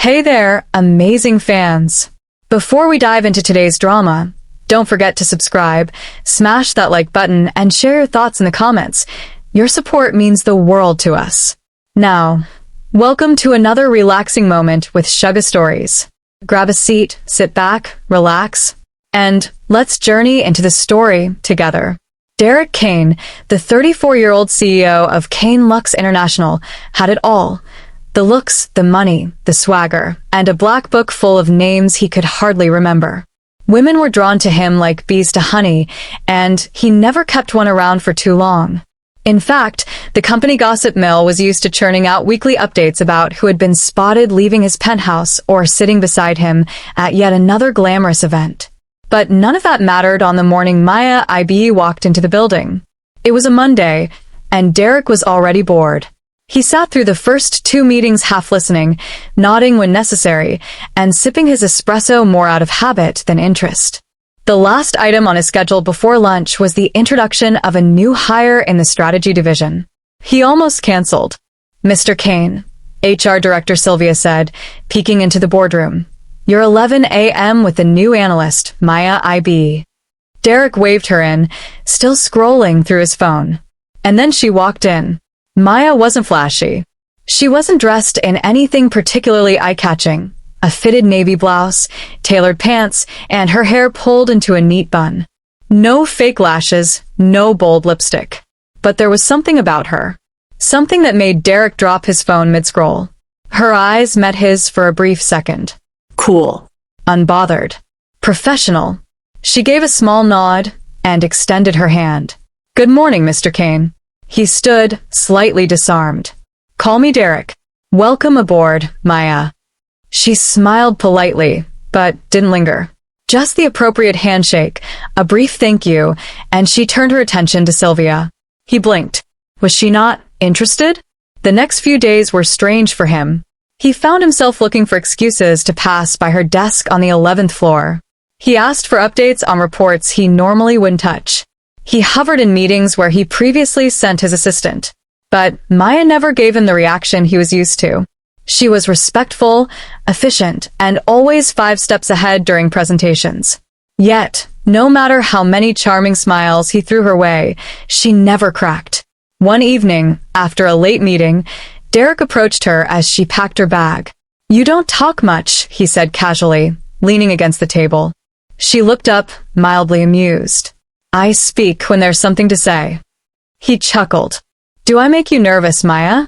Hey there, amazing fans! Before we dive into today's drama, don't forget to subscribe, smash that like button, and share your thoughts in the comments. Your support means the world to us. Now, welcome to another relaxing moment with Sugar Stories. Grab a seat, sit back, relax, and let's journey into the story together. Derek Kane, the 34-year-old CEO of Kane Lux International, had it all. The looks, the money, the swagger, and a black book full of names he could hardly remember. Women were drawn to him like bees to honey, and he never kept one around for too long. In fact, the company gossip mill was used to churning out weekly updates about who had been spotted leaving his penthouse or sitting beside him at yet another glamorous event. But none of that mattered on the morning Maya IB walked into the building. It was a Monday, and Derek was already bored. He sat through the first two meetings half listening, nodding when necessary, and sipping his espresso more out of habit than interest. The last item on his schedule before lunch was the introduction of a new hire in the strategy division. He almost canceled. "Mr. Kane," HR Director Sylvia said, peeking into the boardroom. "You're 11 a.m. with the new analyst, Maya IB." Derek waved her in, still scrolling through his phone. And then she walked in. Maya wasn't flashy. She wasn't dressed in anything particularly eye-catching. A fitted navy blouse, tailored pants, and her hair pulled into a neat bun. No fake lashes, no bold lipstick. But there was something about her. Something that made Derek drop his phone mid-scroll. Her eyes met his for a brief second. Cool. Unbothered. Professional. She gave a small nod and extended her hand. "Good morning, Mr. Kane." He stood, slightly disarmed. "Call me Derek. Welcome aboard, Maya." She smiled politely, but didn't linger. Just the appropriate handshake, a brief thank you, and she turned her attention to Sylvia. He blinked. Was she not interested? The next few days were strange for him. He found himself looking for excuses to pass by her desk on the 11th floor. He asked for updates on reports he normally wouldn't touch. He hovered in meetings where he previously sent his assistant. But Maya never gave him the reaction he was used to. She was respectful, efficient, and always 5 steps ahead during presentations. Yet, no matter how many charming smiles he threw her way, she never cracked. One evening, after a late meeting, Derek approached her as she packed her bag. "You don't talk much," he said casually, leaning against the table. She looked up, mildly amused. "I speak when there's something to say." He chuckled. "Do I make you nervous, Maya?"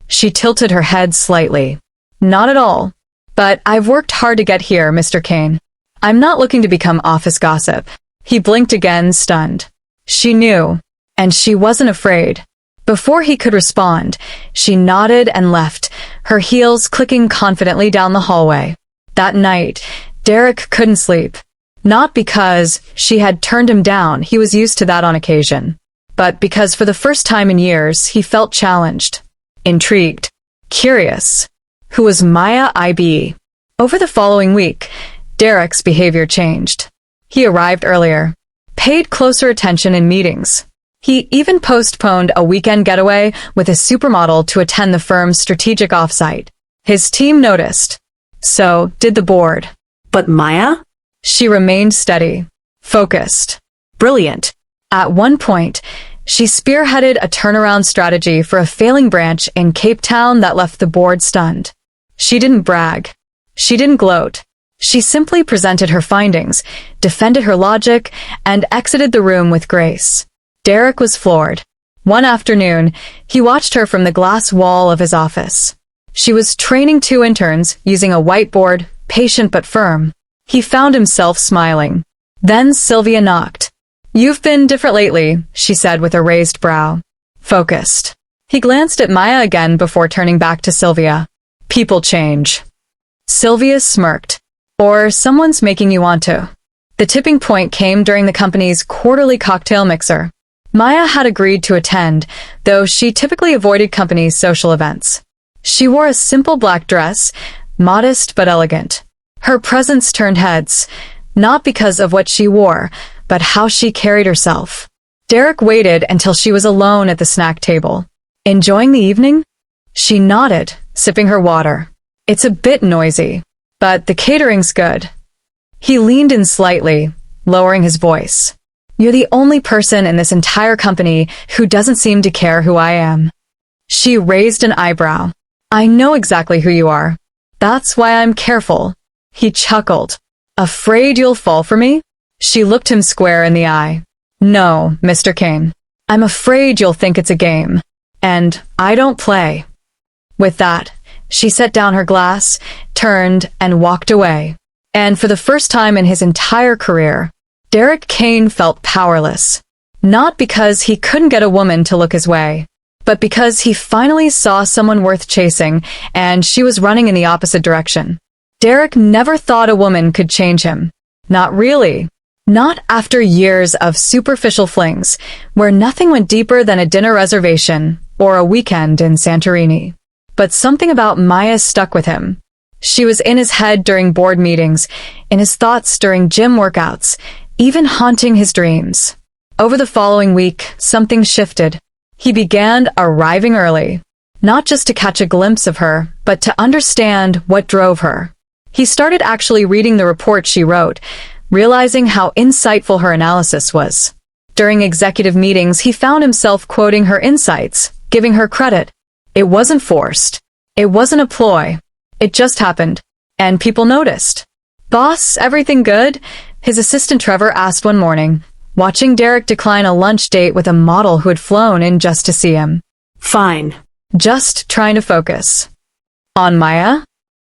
She tilted her head slightly. "Not at all. But I've worked hard to get here, Mr. Kane. I'm not looking to become office gossip." He blinked again, stunned. She knew, and she wasn't afraid. Before he could respond, she nodded and left, her heels clicking confidently down the hallway. That night, Derek couldn't sleep. Not because she had turned him down, he was used to that on occasion, but because for the first time in years he felt challenged, intrigued, curious. Who was Maya IB? Over the following week, Derek's behavior changed. He arrived earlier, paid closer attention in meetings. He even postponed a weekend getaway with a supermodel to attend the firm's strategic offsite. His team noticed. So did the board. But Maya? She remained steady, focused, brilliant. At one point, she spearheaded a turnaround strategy for a failing branch in Cape Town that left the board stunned. She didn't brag. She didn't gloat. She simply presented her findings, defended her logic, and exited the room with grace. Derek was floored. One afternoon, he watched her from the glass wall of his office. She was training 2 interns using a whiteboard, patient but firm. He found himself smiling. Then Sylvia knocked. "You've been different lately," she said with a raised brow. Focused. He glanced at Maya again before turning back to Sylvia. "People change." Sylvia smirked. "Or someone's making you want to." The tipping point came during the company's quarterly cocktail mixer. Maya had agreed to attend, though she typically avoided company social events. She wore a simple black dress, modest but elegant. Her presence turned heads, not because of what she wore, but how she carried herself. Derek waited until she was alone at the snack table. "Enjoying the evening?" She nodded, sipping her water. It's a bit noisy, but the catering's good. He leaned in slightly, lowering his voice. You're the only person in this entire company who doesn't seem to care who I am. She raised an eyebrow. I know exactly who you are. That's why I'm careful. He chuckled. Afraid you'll fall for me? She looked him square in the eye. No, Mr. Kane. I'm afraid you'll think it's a game. And I don't play. With that, she set down her glass, turned, and walked away. And for the first time in his entire career, Derek Kane felt powerless. Not because he couldn't get a woman to look his way, but because he finally saw someone worth chasing, and she was running in the opposite direction. Derek never thought a woman could change him. Not really. Not after years of superficial flings, where nothing went deeper than a dinner reservation or a weekend in Santorini. But something about Maya stuck with him. She was in his head during board meetings, in his thoughts during gym workouts, even haunting his dreams. Over the following week, something shifted. He began arriving early, not just to catch a glimpse of her, but to understand what drove her. He started actually reading the report she wrote, realizing how insightful her analysis was. During executive meetings, he found himself quoting her insights, giving her credit. It wasn't forced. It wasn't a ploy. It just happened. And people noticed. Boss, everything good? His assistant Trevor asked one morning, watching Derek decline a lunch date with a model who had flown in just to see him. Fine. Just trying to focus. On Maya?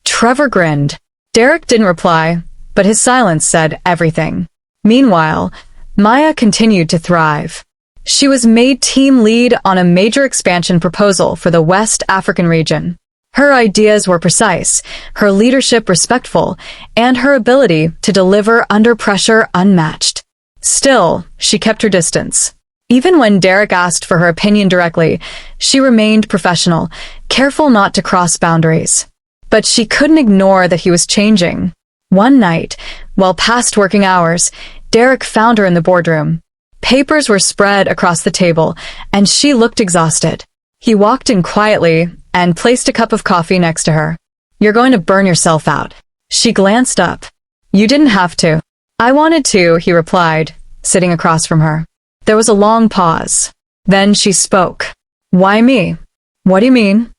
Trevor grinned. Derek didn't reply, but his silence said everything. Meanwhile, Maya continued to thrive. She was made team lead on a major expansion proposal for the West African region. Her ideas were precise, her leadership respectful, and her ability to deliver under pressure unmatched. Still, she kept her distance. Even when Derek asked for her opinion directly, she remained professional, careful not to cross boundaries. But she couldn't ignore that he was changing. One night, while past working hours, Derek found her in the boardroom. Papers were spread across the table, and she looked exhausted. He walked in quietly and placed a cup of coffee next to her. You're going to burn yourself out. She glanced up. You didn't have to. I wanted to, he replied, sitting across from her. There was a long pause. Then she spoke. Why me? What do you mean?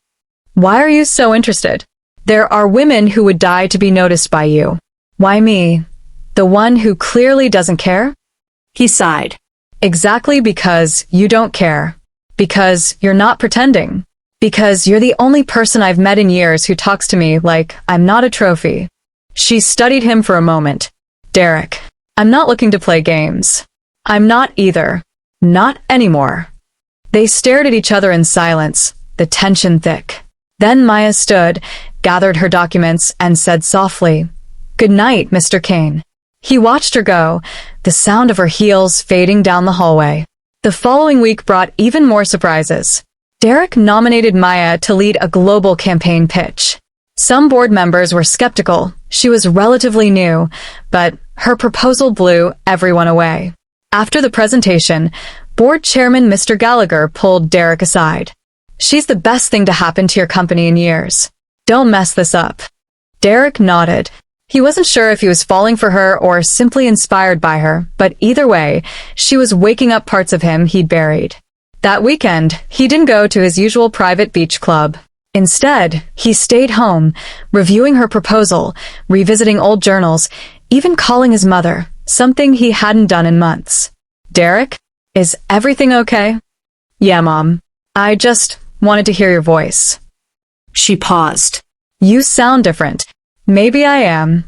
Why are you so interested? There are women who would die to be noticed by you. Why me? The one who clearly doesn't care? He sighed. Exactly because you don't care. Because you're not pretending. Because you're the only person I've met in years who talks to me like I'm not a trophy. She studied him for a moment. Derek, I'm not looking to play games. I'm not either. Not anymore. They stared at each other in silence, the tension thick. Then Maya stood, gathered her documents, and said softly, Good night, Mr. Kane. He watched her go, the sound of her heels fading down the hallway. The following week brought even more surprises. Derek nominated Maya to lead a global campaign pitch. Some board members were skeptical. She was relatively new, but her proposal blew everyone away. After the presentation, board chairman Mr. Gallagher pulled Derek aside. She's the best thing to happen to your company in years. Don't mess this up. Derek nodded. He wasn't sure if he was falling for her or simply inspired by her, but either way, she was waking up parts of him he'd buried. That weekend, he didn't go to his usual private beach club. Instead, he stayed home, reviewing her proposal, revisiting old journals, even calling his mother, something he hadn't done in months. Derek, is everything okay? Yeah, Mom. I just wanted to hear your voice. She paused. You sound different. Maybe I am.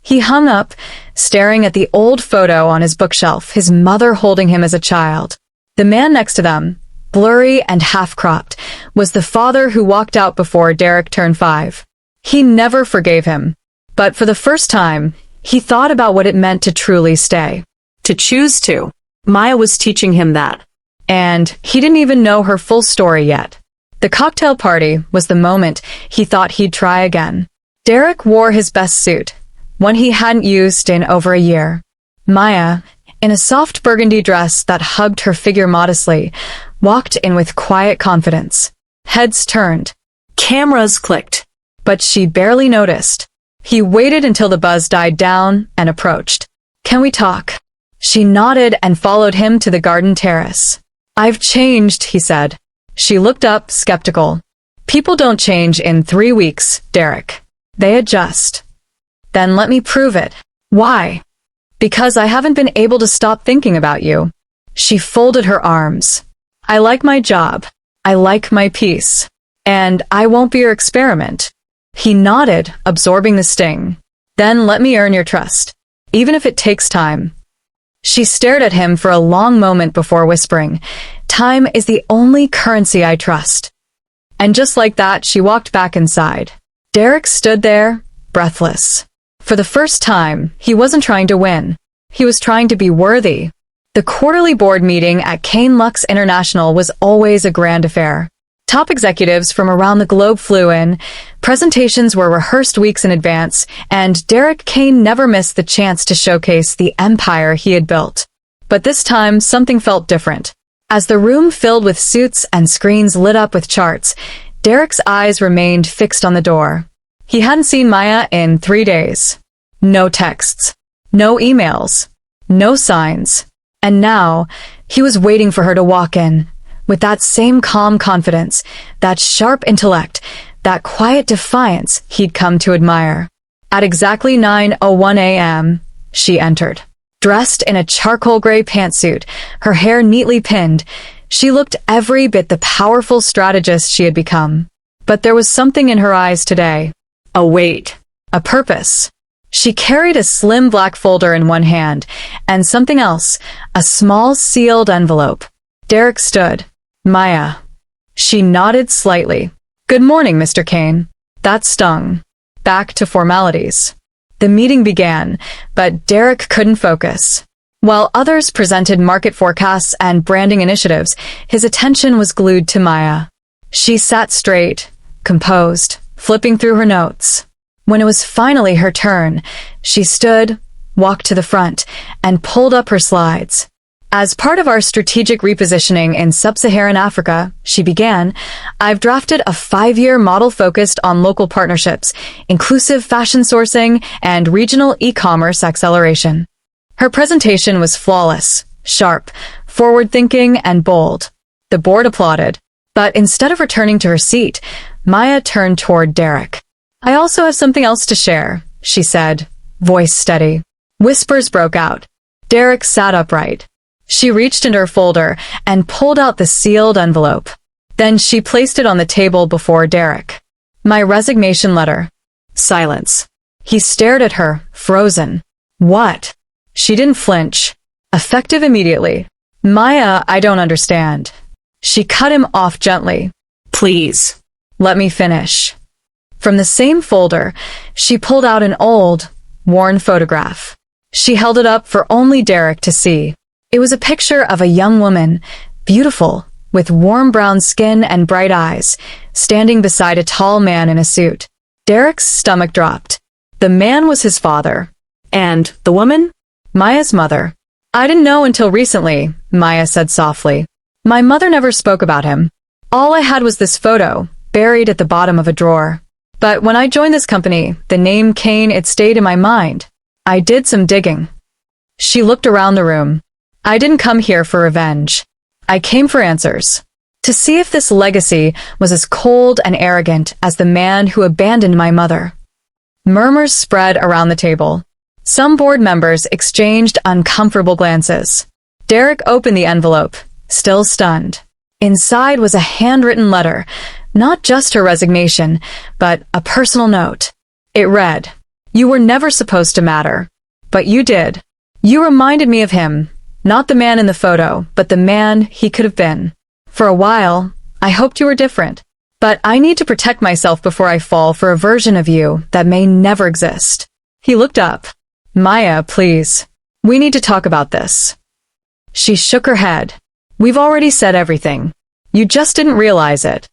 He hung up, staring at the old photo on his bookshelf, his mother holding him as a child. The man next to them, blurry and half-cropped, was the father who walked out before Derek turned 5. He never forgave him. But for the first time, he thought about what it meant to truly stay. To choose to. Maya was teaching him that. And he didn't even know her full story yet. The cocktail party was the moment he thought he'd try again. Derek wore his best suit, one he hadn't used in over a year. Maya, in a soft burgundy dress that hugged her figure modestly, walked in with quiet confidence. Heads turned. Cameras clicked. but she barely noticed. He waited until the buzz died down and approached. "Can we talk?" She nodded and followed him to the garden terrace. "I've changed," he said. She looked up, skeptical. "People don't change in 3 weeks, Derek. They adjust." "Then let me prove it." "Why?" "Because I haven't been able to stop thinking about you." She folded her arms. "I like my job. I like my peace. And I won't be your experiment." He nodded, absorbing the sting. "Then let me earn your trust, even if it takes time." She stared at him for a long moment before whispering, "Time is the only currency I trust." And just like that, she walked back inside. Derek stood there, breathless. For the first time, he wasn't trying to win. He was trying to be worthy. The quarterly board meeting at Kane Lux International was always a grand affair. Top executives from around the globe flew in, presentations were rehearsed weeks in advance, and Derek Kane never missed the chance to showcase the empire he had built. But this time, something felt different. As the room filled with suits and screens lit up with charts, Derek's eyes remained fixed on the door. He hadn't seen Maya in 3 days. No texts, no emails, no signs. And now, he was waiting for her to walk in, with that same calm confidence, that sharp intellect, that quiet defiance he'd come to admire. At exactly 9:01 a.m., she entered. Dressed in a charcoal gray pantsuit, her hair neatly pinned, she looked every bit the powerful strategist she had become. But there was something in her eyes today. A weight. A purpose. She carried a slim black folder in one hand, and something else, a small sealed envelope. Derek stood. "Maya." She nodded slightly. "Good morning, Mr. Kane." That stung. Back to formalities. The meeting began, but Derek couldn't focus. While others presented market forecasts and branding initiatives, his attention was glued to Maya. She sat straight, composed, flipping through her notes. When it was finally her turn, she stood, walked to the front, and pulled up her slides. "As part of our strategic repositioning in sub-Saharan Africa," she began, "I've drafted a 5-year model focused on local partnerships, inclusive fashion sourcing, and regional e-commerce acceleration." Her presentation was flawless, sharp, forward-thinking, and bold. The board applauded. But instead of returning to her seat, Maya turned toward Derek. "I also have something else to share," she said, voice steady. Whispers broke out. Derek sat upright. She reached into her folder and pulled out the sealed envelope. Then she placed it on the table before Derek. "My resignation letter." Silence. He stared at her, frozen. "What?" She didn't flinch. "Effective immediately." "Maya, I don't understand." She cut him off gently. "Please, let me finish." From the same folder, she pulled out an old, worn photograph. She held it up for only Derek to see. It was a picture of a young woman, beautiful, with warm brown skin and bright eyes, standing beside a tall man in a suit. Derek's stomach dropped. The man was his father. And the woman? Maya's mother. "I didn't know until recently," Maya said softly. "My mother never spoke about him. All I had was this photo, buried at the bottom of a drawer. But when I joined this company, the name Kane, it stayed in my mind. I did some digging." She looked around the room. "I didn't come here for revenge. I came for answers. To see if this legacy was as cold and arrogant as the man who abandoned my mother." Murmurs spread around the table. Some board members exchanged uncomfortable glances. Derek opened the envelope, still stunned. Inside was a handwritten letter, not just her resignation, but a personal note. It read, "You were never supposed to matter, but you did. You reminded me of him, not the man in the photo, but the man he could have been. For a while, I hoped you were different, but I need to protect myself before I fall for a version of you that may never exist." He looked up. "Maya, please. We need to talk about this." She shook her head. "We've already said everything. You just didn't realize it."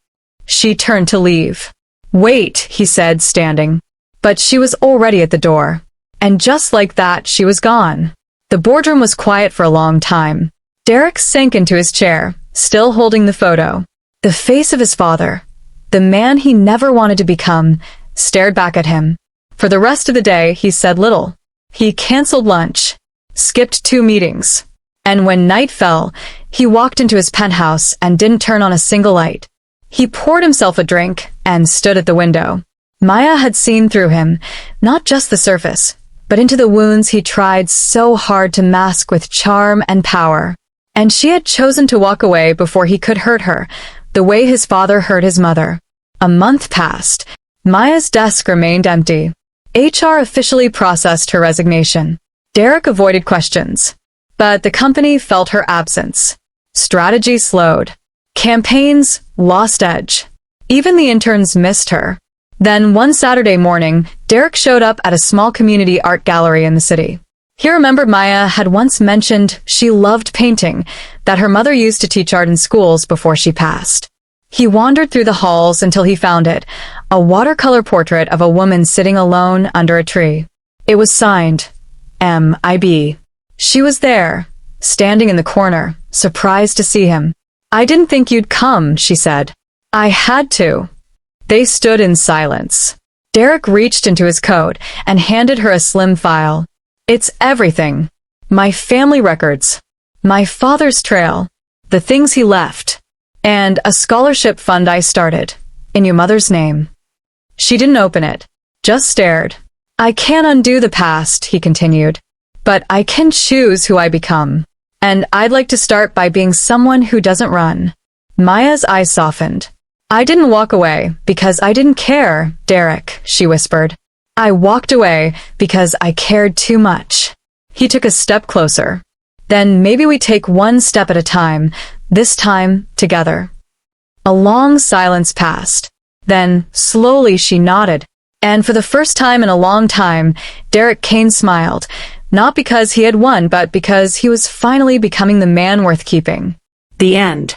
She turned to leave. "Wait," he said, standing. But she was already at the door. And just like that, she was gone. The boardroom was quiet for a long time. Derek sank into his chair, still holding the photo. The face of his father, the man he never wanted to become, stared back at him. For the rest of the day, he said little. He canceled lunch, skipped 2 meetings, and when night fell, he walked into his penthouse and didn't turn on a single light. He poured himself a drink and stood at the window. Maya had seen through him, not just the surface, but into the wounds he tried so hard to mask with charm and power. And she had chosen to walk away before he could hurt her, the way his father hurt his mother. A month passed. Maya's desk remained empty. HR officially processed her resignation. Derek avoided questions, but the company felt her absence. Strategy slowed. Campaigns lost edge. Even the interns missed her. Then one Saturday morning, Derek showed up at a small community art gallery in the city. He remembered Maya had once mentioned she loved painting, that her mother used to teach art in schools before she passed. He wandered through the halls until he found it, a watercolor portrait of a woman sitting alone under a tree. It was signed, M.I.B. She was there, standing in the corner, surprised to see him. "I didn't think you'd come," she said. "I had to." They stood in silence. Derek reached into his coat and handed her a slim file. "It's everything. My family records, my father's trail, the things he left, and a scholarship fund I started, in your mother's name." She didn't open it, just stared. "I can't undo the past," he continued, "but I can choose who I become. And I'd like to start by being someone who doesn't run." Maya's eyes softened. "I didn't walk away because I didn't care, Derek," she whispered. "I walked away because I cared too much." He took a step closer. "Then maybe we take one step at a time, this time together." A long silence passed. Then, slowly she nodded. And for the first time in a long time, Derek Kane smiled. Not because he had won, but because he was finally becoming the man worth keeping. The end.